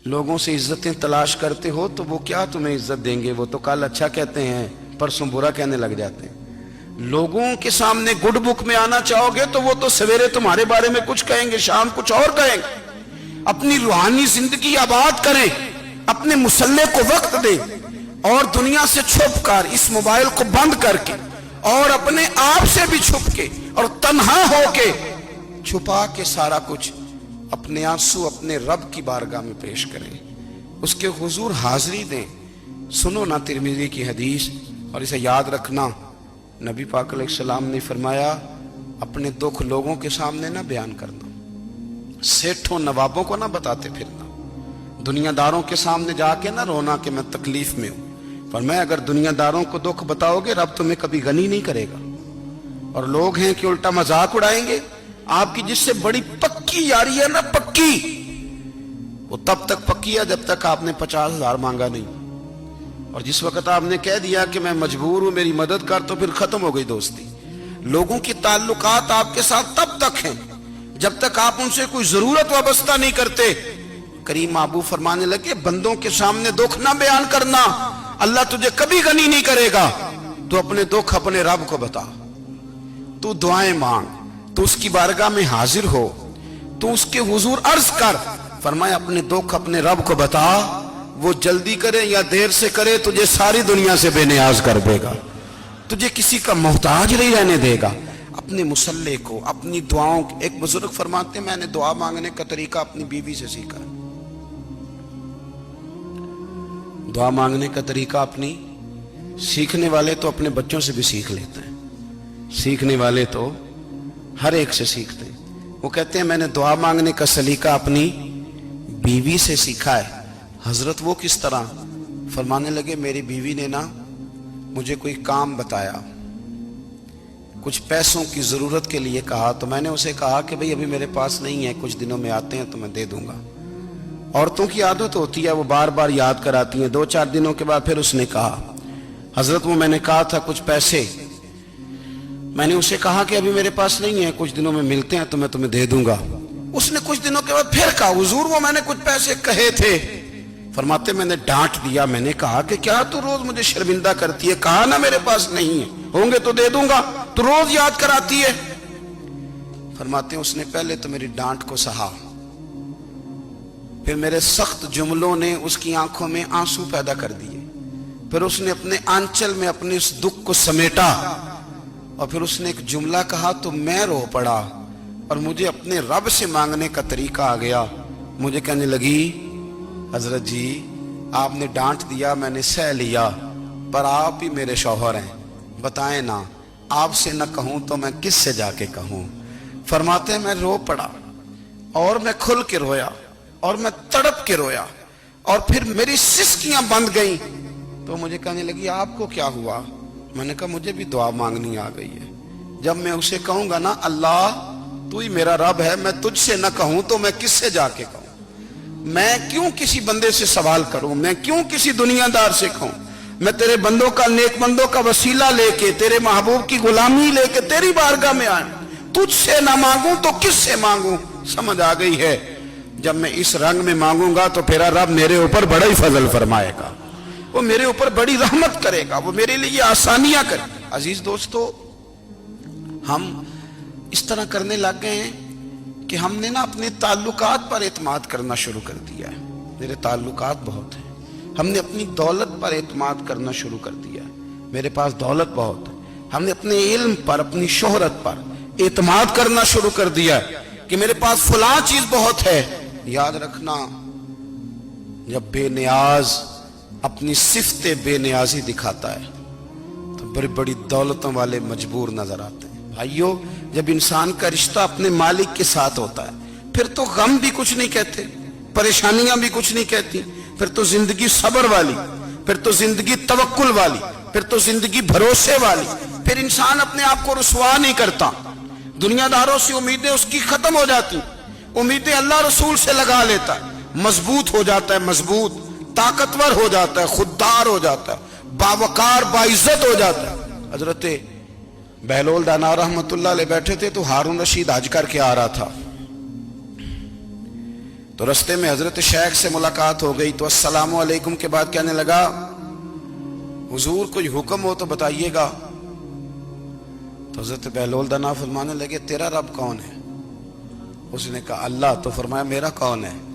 लोगों से इज्जतें तलाश करते हो तो वो क्या तुम्हें इज्जत देंगे, वो तो कल अच्छा कहते हैं परसों बुरा कहने लग जाते हैं। लोगों के सामने गुड बुक में आना चाहोगे तो वो तो सवेरे तुम्हारे बारे में कुछ कहेंगे, शाम कुछ और कहेंगे। अपनी रूहानी जिंदगी आबाद करें, अपने मुसल्ले को वक्त दें और दुनिया से छुप कर इस मोबाइल को बंद करके और अपने आप से भी छुप के और तन्हा होके छुपा के सारा कुछ अपने आंसू अपने रब की बारगाह में पेश करें, उसके हुजूर हाजिरी दें। सुनो ना तिरमिज़ी की हदीस और इसे याद रखना। नबी पाक अलैहिस्सलाम ने फरमाया, अपने दुख लोगों के सामने ना बयान करना, सेठों नवाबों को ना बताते फिरना, दुनियादारों के सामने जाके ना रोना कि मैं तकलीफ में हूं। पर मैं अगर दुनियादारों को दुख बताओगे रब तुम्हें कभी गनी नहीं करेगा। और लोग हैं कि उल्टा मजाक उड़ाएंगे। आपकी जिससे बड़ी पक्की यारी है ना, पक्की, वो तब तक पक्की है जब तक आपने 50,000 मांगा नहीं। और जिस वक्त आपने कह दिया कि मैं मजबूर हूं मेरी मदद कर, तो फिर खत्म हो गई दोस्ती। लोगों की ताल्लुकात आपके साथ तब तक हैं जब तक आप उनसे कोई जरूरत वाबस्ता नहीं करते। करीम महबूब फरमाने लगे, बंदों के सामने दुख ना बयान करना, अल्लाह तुझे कभी गनी नहीं करेगा। तो अपने दुख अपने रब को बता, तू दुआएं मांग, तू उसकी बारगाह में हाजिर हो, तू उसके हुजूर अर्ज कर। फरमाया अपने दुख अपने रब को बता, वो जल्दी करे या देर से करे तुझे सारी दुनिया से बेनियाज कर देगा, तुझे किसी का मोहताज नहीं रहने देगा। अपने मुसल्ले को, अपनी दुआओं, एक बुजुर्ग फरमाते हैं मैंने दुआ मांगने का तरीका अपनी बीवी से सीखा। दुआ मांगने का तरीका अपनी, सीखने वाले तो अपने बच्चों से भी सीख लेते हैं, सीखने वाले तो हर एक से सीखते हैं। वो कहते हैं मैंने दुआ मांगने का सलीका अपनी बीवी से सीखा है। हजरत वो किस तरह? फरमाने लगे, मेरी बीवी ने ना मुझे कोई काम बताया, कुछ पैसों की जरूरत के लिए कहा, तो मैंने उसे कहा कि भाई अभी मेरे पास नहीं है, कुछ दिनों में आते हैं तो मैं दे दूंगा। औरतों की आदत होती है, वो बार बार याद कराती हैं। 2-4 दिनों के बाद फिर उसने कहा, हजरत वो मैंने कहा था कुछ पैसे, मैंने उसे कहा कि अभी मेरे पास नहीं है, कुछ दिनों में मिलते हैं तो मैं तुम्हें दे दूंगा। उसने कुछ दिनों के बाद फिर कहा, हुजूर वो मैंने कुछ पैसे कहे थे। फरमाते मैंने डांट दिया, मैंने कहा कि क्या तू रोज मुझे शर्मिंदा करती है, कहा ना मेरे पास नहीं है, होंगे तो दे दूंगा, तू रोज याद कराती है। फरमाते उसने पहले तो मेरी डांट को सहा, फिर मेरे सख्त जुमलों ने उसकी आंखों में आंसू पैदा कर दिए, फिर उसने अपने आंचल में अपने उस दुख को समेटा और फिर उसने एक जुमला कहा तो मैं रो पड़ा और मुझे अपने रब से मांगने का तरीका आ गया। मुझे कहने लगी, हजरत जी आपने डांट दिया, मैंने सह लिया, पर आप ही मेरे शौहर हैं, बताएं ना, आपसे न कहूं तो मैं किससे जाके कहूं। फरमाते मैं रो पड़ा और मैं खुल के रोया और मैं तड़प के रोया और फिर मेरी सिसकियां बंद गईं। तो मुझे कहने लगी, आपको क्या हुआ? मैंने कहा मुझे भी दुआ मांगनी आ गई है। जब मैं उसे कहूंगा ना, अल्लाह तू ही मेरा रब है, मैं तुझसे न कहूं तो मैं किससे जाके कहूं, मैं क्यों किसी बंदे से सवाल करूं, मैं क्यों किसी दुनियादार से कहूं, मैं तेरे बंदों का, नेक बंदों का वसीला लेके, तेरे महबूब की गुलामी लेके तेरी बारगाह में आया, तुझसे ना मांगूं तो किससे मांगूं। समझ आ गई है, जब मैं इस रंग में मांगूंगा तो फिर रब मेरे ऊपर बड़ा ही फजल फरमाएगा, वो मेरे ऊपर बड़ी रहमत करेगा, वो मेरे लिए आसानियां करेगा। अजीज दोस्तों, हम इस तरह करने लग गए हैं कि हमने ना अपने ताल्लुकात पर एतमाद करना शुरू कर दिया है। मेरे ताल्लुकात बहुत हैं, हमने अपनी दौलत पर एतमाद करना शुरू कर दिया है, मेरे पास दौलत बहुत है। हमने अपने इल्म पर, अपनी शोहरत पर एतमाद करना शुरू कर दिया है कि मेरे पास फलां चीज बहुत है। याद रखना, जब बेनियाज अपनी सिफ्ते बेनियाजी दिखाता है तो बड़ी बड़ी दौलतों वाले मजबूर नजर आते हैं। भाइयों, जब इंसान का रिश्ता अपने मालिक के साथ होता है फिर तो गम भी कुछ नहीं कहते, परेशानियां भी कुछ नहीं कहती, फिर तो जिंदगी सब्र वाली, फिर तो जिंदगी तवक्कुल वाली, फिर तो जिंदगी भरोसे वाली। फिर इंसान अपने आप को रुसवा नहीं करता, दुनियादारों से उम्मीदें उसकी खत्म हो जाती, उम्मीदें अल्लाह रसूल से लगा लेता है, मजबूत हो जाता है, मजबूत, ताकतवर हो जाता है, खुददार हो जाता है, बावकार बाइज्जत हो जाता है। हजरत बहलोल दाना रहमतुल्लाह अलैह बैठे थे तो हारून रशीद हज करके आ रहा था। تو رستے میں حضرت شیخ سے ملاقات ہو گئی تو السلام علیکم کے بعد کہنے لگا حضور کوئی حکم ہو تو بتائیے گا. تو حضرت بہلول دنا فرمانے لگے تیرا رب کون ہے؟ اس نے کہا اللہ. تو فرمایا میرا کون ہے؟